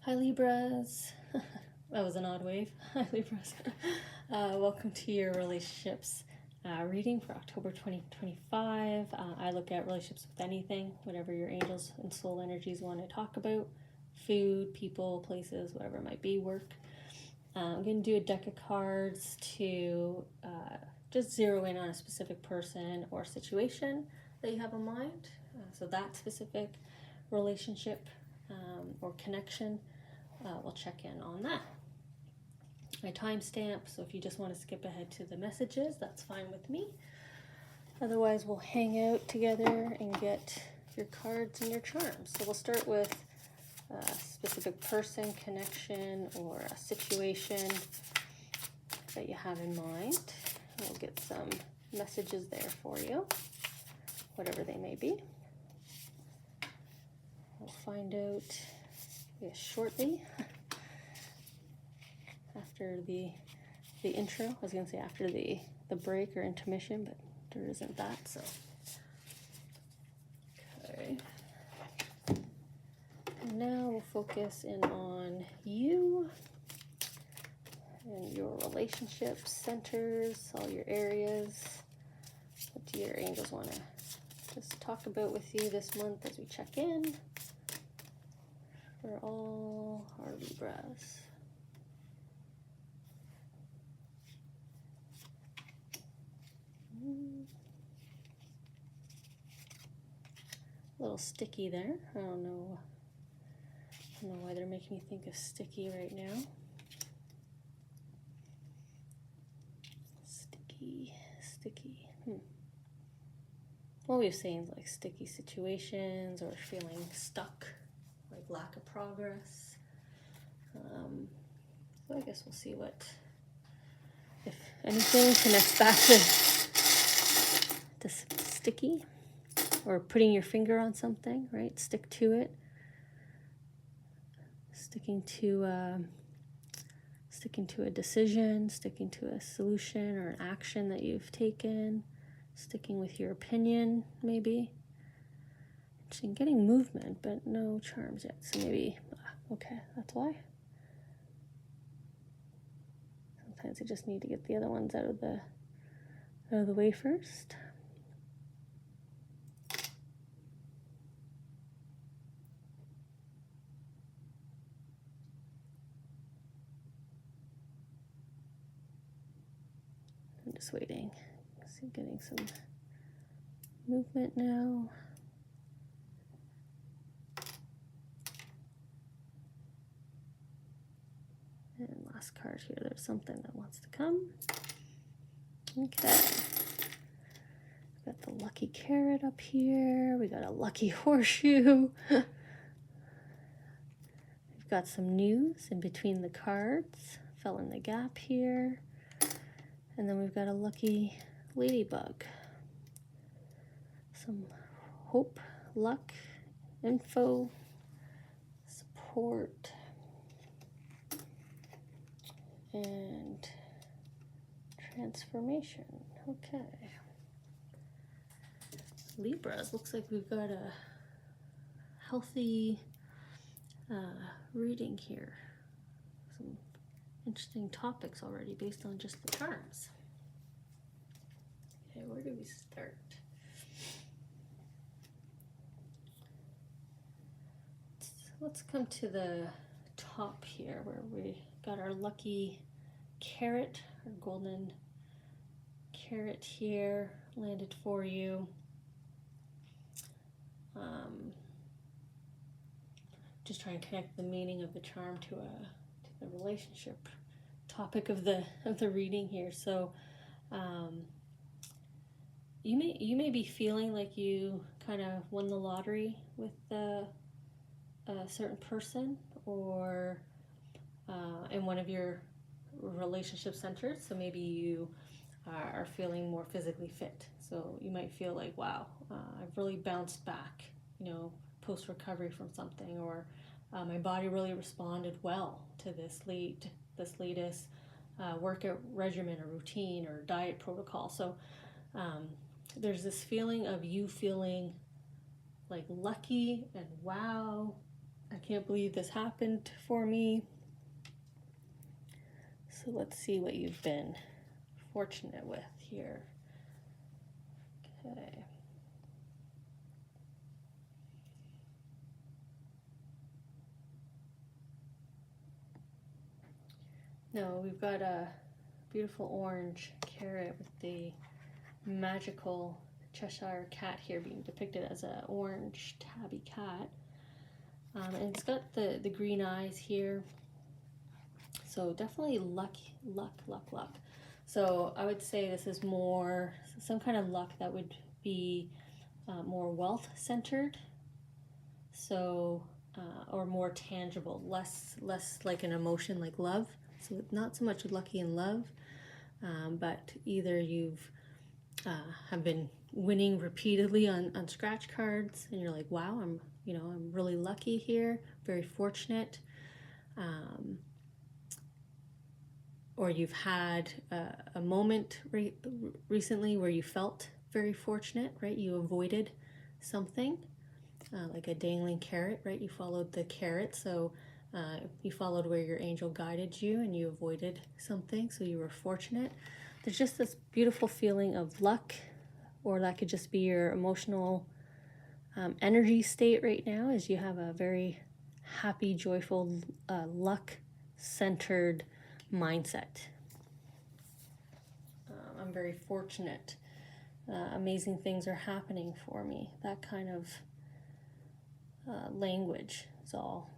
Hi Libras. That was an odd wave. Hi Libras. Welcome to your relationships reading for October 2025. I look at relationships with anything, whatever your angels and soul energies want to talk about. Food, people, places, whatever it might be, work. I'm going to do a deck of cards to just zero in on a specific person or situation that you have in mind. So that specific relationship or connection. We'll check in on that. My timestamp, so if you just want to skip ahead to the messages, that's fine with me. Otherwise, we'll hang out together and get your cards and your charms. So we'll start with a specific person, connection, or a situation that you have in mind. We'll get some messages there for you, whatever they may be. We'll find out shortly after the intro. I was going to say after the break or intermission, but there isn't that, so. Okay. And now we'll focus in on you and your relationships, centers, all your areas. What do your angels want to just talk about with you this month as we check in? For all our Libras. A little sticky there. I don't know why they're making me think of sticky right now. Sticky. What we're saying is like sticky situations or feeling stuck. Like lack of progress. So I guess we'll see what, if anything, connects back to sticky or putting your finger on something, right? Stick to it. Sticking to a decision, sticking to a solution or an action that you've taken, sticking with your opinion, maybe. Getting movement, but no charms yet. So maybe, okay, that's why. Sometimes I just need to get the other ones out of the way first. I'm just waiting. So getting some movement now. And last card here, there's something that wants to come. Okay. We've got the lucky carrot up here. We got a lucky horseshoe. We've got some news in between the cards. Fell in the gap here. And then we've got a lucky ladybug. Some hope, luck, info, support, and transformation. Okay. Libras, looks like we've got a healthy reading here. Some interesting topics already based on just the charms. Okay, where do we start? Let's come to the top here where we got our lucky carrot, our golden carrot here landed for you. Just trying to connect the meaning of the charm to the relationship topic of the reading here. So you may be feeling like you kind of won the lottery with a certain person or in one of your relationship centers. So maybe you are feeling more physically fit. So you might feel like, wow, I've really bounced back, post recovery from something, or my body really responded well to this latest workout regimen or routine or diet protocol. So there's this feeling of you feeling like lucky and wow, can't believe this happened for me. So let's see what you've been fortunate with here. Okay. No, we've got a beautiful orange carrot with the magical Cheshire cat here being depicted as an orange tabby cat. And it's got the green eyes here. So definitely luck. So I would say this is more some kind of luck that would be more wealth centered. So, or more tangible, less like an emotion like love. So not so much lucky in love, but either you've have been winning repeatedly on scratch cards, and you're like, wow, I'm really lucky here, very fortunate. Or you've had a moment recently where you felt very fortunate, right? You avoided something, like a dangling carrot, right? You followed the carrot, so you followed where your angel guided you, and you avoided something, so you were fortunate. There's just this beautiful feeling of luck, or that could just be your emotional energy state right now, as you have a very happy, joyful, luck-centered mindset. I'm very fortunate. Amazing things are happening for me. That kind of language is all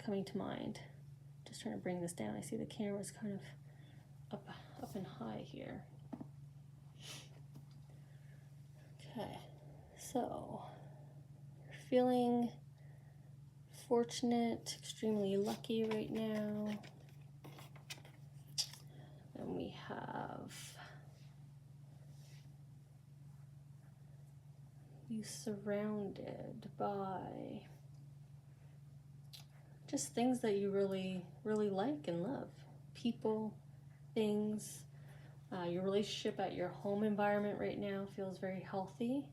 coming to mind. Just trying to bring this down. I see the camera's kind of up and high here. Okay, so you're feeling fortunate, extremely lucky right now. And we have you surrounded by just things that you really like and love. People, things. Your relationship at your home environment right now feels very healthy.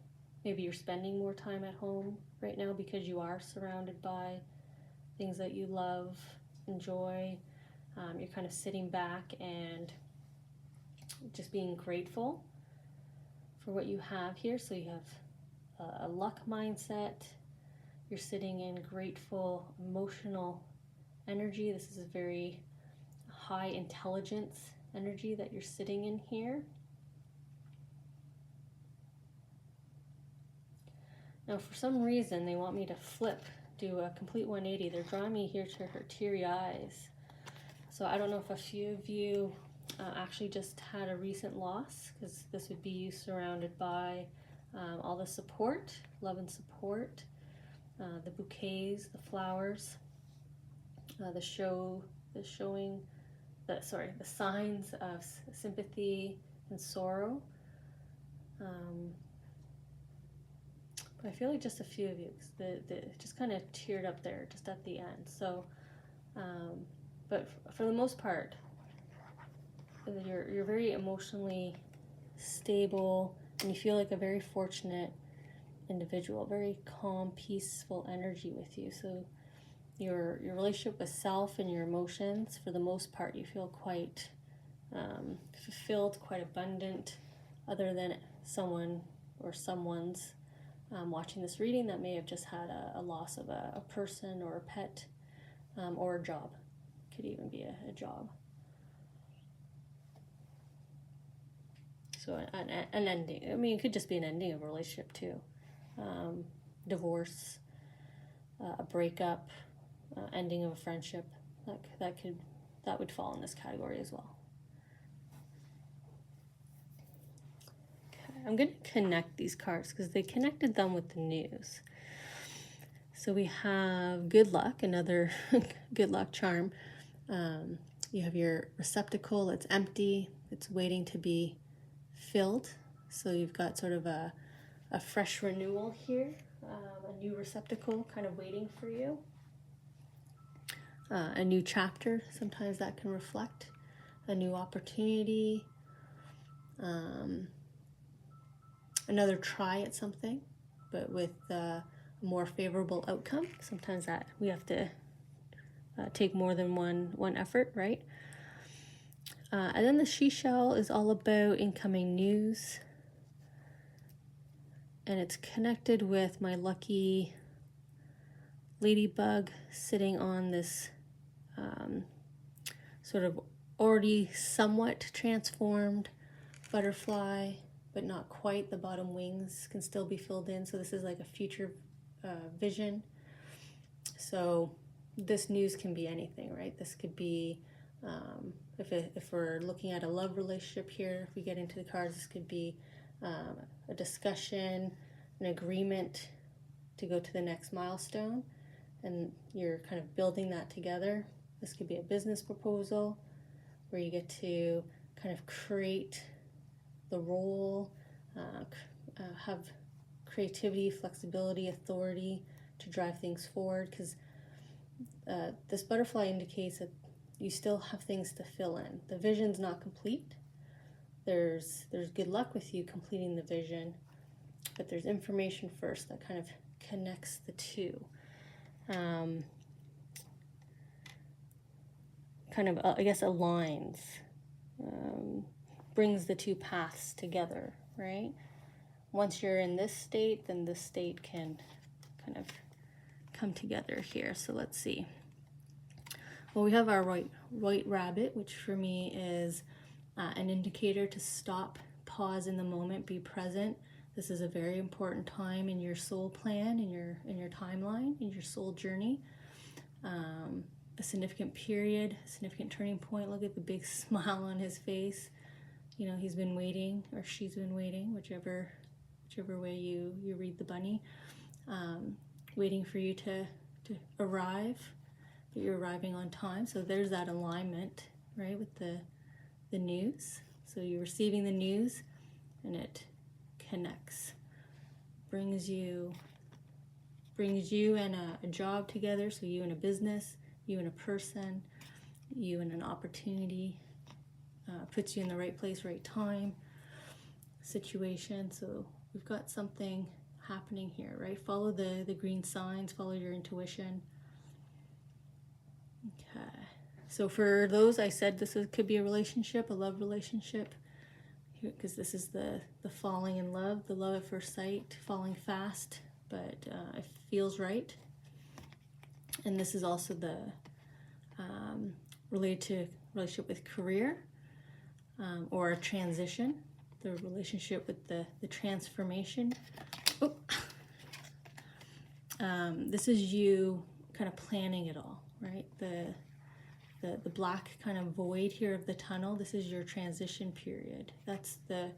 Maybe you're spending more time at home right now because you are surrounded by things that you love, enjoy. You're kind of sitting back and just being grateful for what you have here. So you have a luck mindset. You're sitting in grateful, emotional energy. This is a very high intelligence energy that you're sitting in here. Now, for some reason, they want me to do a complete 180. They're drawing me here to her teary eyes. So I don't know if a few of you actually just had a recent loss, because this would be you surrounded by all the support, love and support, the bouquets, the flowers, the signs of sympathy and sorrow. But I feel like just a few of you, just kind of teared up there just at the end. So, but for the most part, you're very emotionally stable, and you feel like a very fortunate individual, very calm, peaceful energy with you. So your relationship with self and your emotions, for the most part, you feel quite fulfilled, quite abundant, other than someone or someone's watching this reading that may have just had a loss of a person or a pet, or a job. Could even be a job. So an ending. I mean, it could just be an ending of a relationship too. Divorce, a breakup, ending of a friendship. That would fall in this category as well. Okay, I'm going to connect these cards because they connected them with the news. So we have good luck, another good luck charm. You have your receptacle, it's empty, it's waiting to be filled. So you've got sort of a fresh renewal here, a new receptacle kind of waiting for you. A new chapter, sometimes that can reflect a new opportunity, another try at something, but with a more favorable outcome. Sometimes that we have to take more than one effort, right? And then the she shell is all about incoming news, and it's connected with my lucky ladybug sitting on this sort of already somewhat transformed butterfly, but not quite. The bottom wings can still be filled in, so this is like a future vision. So this news can be anything, right? This could be, if we're looking at a love relationship here, if we get into the cards, this could be a discussion, an agreement to go to the next milestone, and you're kind of building that together. This could be a business proposal where you get to kind of create the role, have creativity, flexibility, authority to drive things forward, because this butterfly indicates that you still have things to fill in. The vision's not complete. There's good luck with you completing the vision, but there's information first that kind of connects the two. Kind of, I guess, aligns, brings the two paths together, right? Once you're in this state, then this state can kind of come together here. So let's see. Well, we have our white rabbit, which for me is an indicator to stop, pause in the moment, be present. This is a very important time in your soul plan, in your timeline, in your soul journey. A significant period, a significant turning point. Look at the big smile on his face. You know, he's been waiting, or she's been waiting, whichever way you read the bunny, waiting for you to arrive, but you're arriving on time. So there's that alignment, right, with the news. So you're receiving the news, and it connects, brings you and a job together. So you and a business, you and a person, you and an opportunity, puts you in the right place, right time, situation. So we've got something happening here, right? Follow the green signs, follow your intuition. Okay. So for those, I said could be a relationship, a love relationship, because this is the falling in love, the love at first sight, falling fast, but it feels right. And this is also the related to relationship with career, or a transition, the relationship with the transformation. Oh. This is you kind of planning it all, right? The black kind of void here of the tunnel, this is your transition period. That's the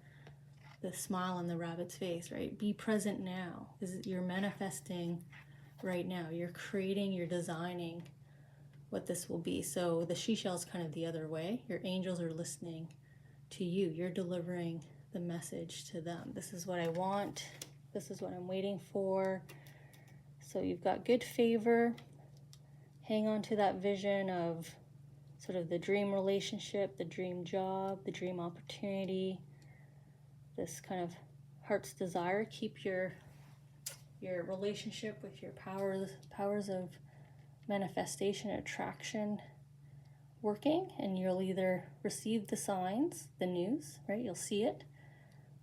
smile on the rabbit's face, right? Be present now. You're manifesting right now. You're creating, you're designing what this will be. So the she shell is kind of the other way. Your angels are listening to you. You're delivering the message to them. This is what I want. This is what I'm waiting for. So you've got good favor. Hang on to that vision of sort of the dream relationship, the dream job, the dream opportunity, this kind of heart's desire. Keep your relationship with your powers of manifestation, attraction working, and you'll either receive the signs, the news, right? You'll see it,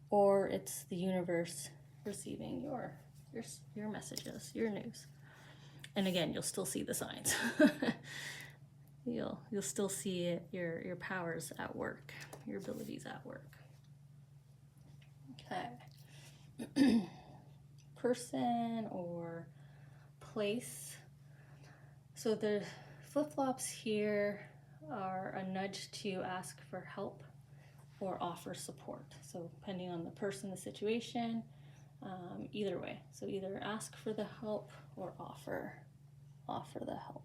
or it's the universe receiving your messages, your news. And again, you'll still see the signs. You'll still see it, your powers at work, your abilities at work. Okay. Person or place. So the flip-flops here are a nudge to ask for help or offer support. So depending on the person, the situation, either way. So either ask for the help or offer the help.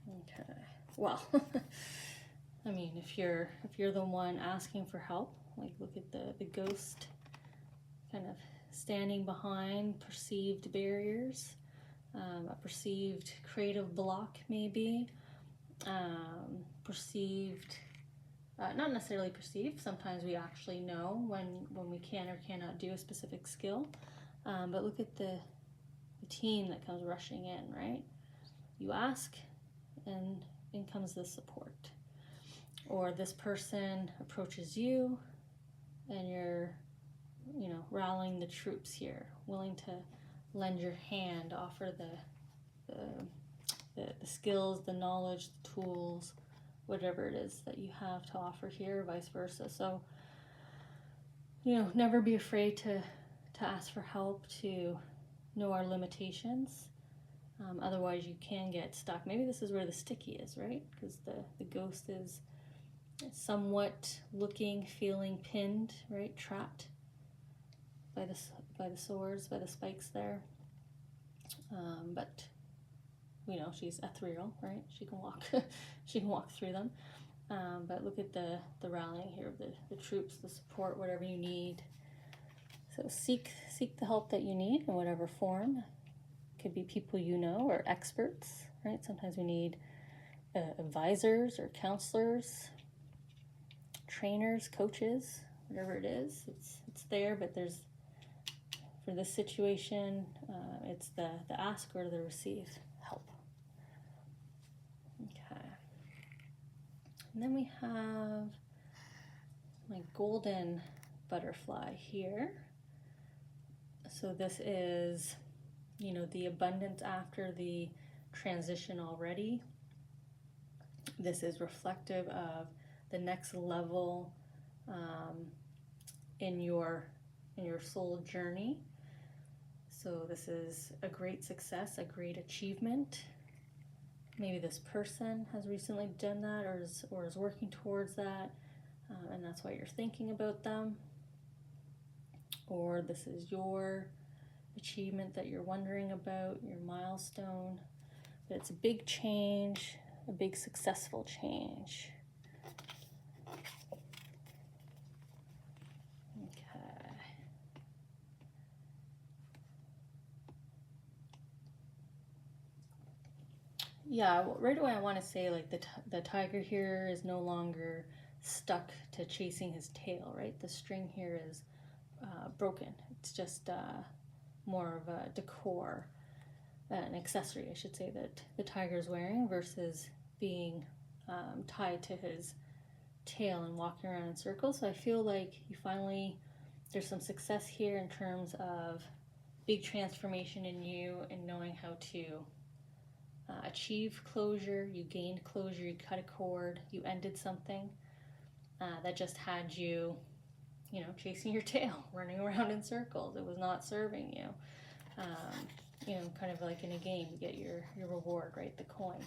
Okay. Well, I mean, if you're the one asking for help, like look at the ghost kind of standing behind perceived barriers, a perceived creative block maybe, perceived, not necessarily perceived, sometimes we actually know when we can or cannot do a specific skill, but look at the the team that comes rushing in, right? You ask, and in comes the support. Or this person approaches you, and you're, rallying the troops here, willing to lend your hand, offer the skills, the knowledge, the tools, whatever it is that you have to offer here, vice versa. So, never be afraid to ask for help, to know our limitations. Otherwise, you can get stuck. Maybe this is where the sticky is, right? Because the ghost is somewhat looking, feeling pinned, right? Trapped by the swords, by the spikes there. But she's ethereal, right? She can walk, she can walk through them. But look at the rallying here of the troops, the support, whatever you need. So seek the help that you need in whatever form. It could be people or experts, right? Sometimes we need advisors or counselors, trainers, coaches, whatever it is. It's there, but for this situation, it's the ask or the receive help. Okay. And then we have my golden butterfly here. So this is, the abundance after the transition already. This is reflective of the next level in your soul journey. So this is a great success, a great achievement. Maybe this person has recently done that or is working towards that, and that's why you're thinking about them. Or this is your achievement that you're wondering about, your milestone. But it's a big change, a big successful change. Okay. Yeah, right away I want to say the tiger here is no longer stuck to chasing his tail, right? The string here is broken. It's just more of a decor, an accessory, I should say, that the tiger is wearing versus being tied to his tail and walking around in circles. So I feel like there's some success here in terms of big transformation in you and knowing how to achieve closure. You gained closure, you cut a cord, you ended something that just had you chasing your tail, running around in circles. It was not serving you. Kind of like in a game, you get your reward, right? The coin,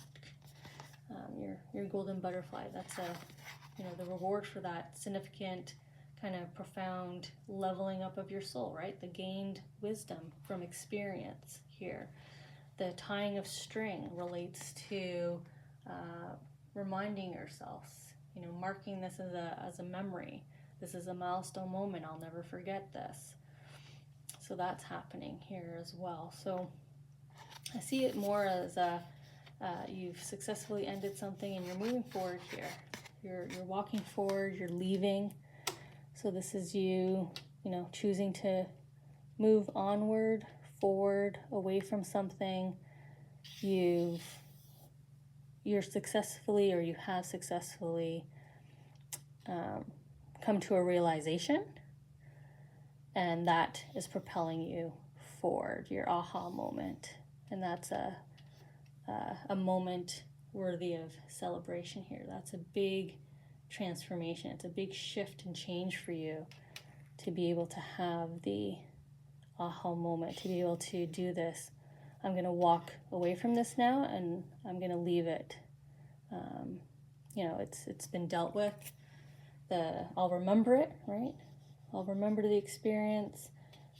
your golden butterfly. That's the reward for that significant, kind of profound leveling up of your soul, right? The gained wisdom from experience here. The tying of string relates to reminding yourselves, marking this as a memory. This is a milestone moment. I'll never forget this. So that's happening here as well. So I see it more as you've successfully ended something and you're moving forward here. You're walking forward, you're leaving. So this is you, choosing to move onward, forward, away from something. You're successfully, or you have successfully come to a realization, and that is propelling you forward, your aha moment. And that's a moment worthy of celebration here. That's a big transformation. It's a big shift and change for you to be able to have the aha moment, to be able to do this. I'm going to walk away from this now, and I'm going to leave it. It's been dealt with. I'll remember it, right? I'll remember the experience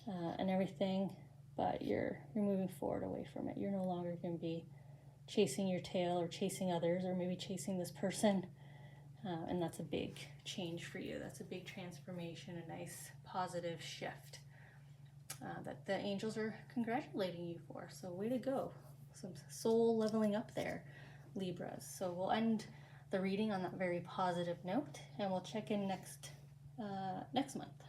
and everything, but you're moving forward away from it. You're no longer going to be chasing your tail or chasing others, or maybe chasing this person. And that's a big change for you. That's a big transformation, a nice positive shift that the angels are congratulating you for. So way to go. Some soul leveling up there, Libras. So we'll end the reading on that very positive note, and we'll check in next month.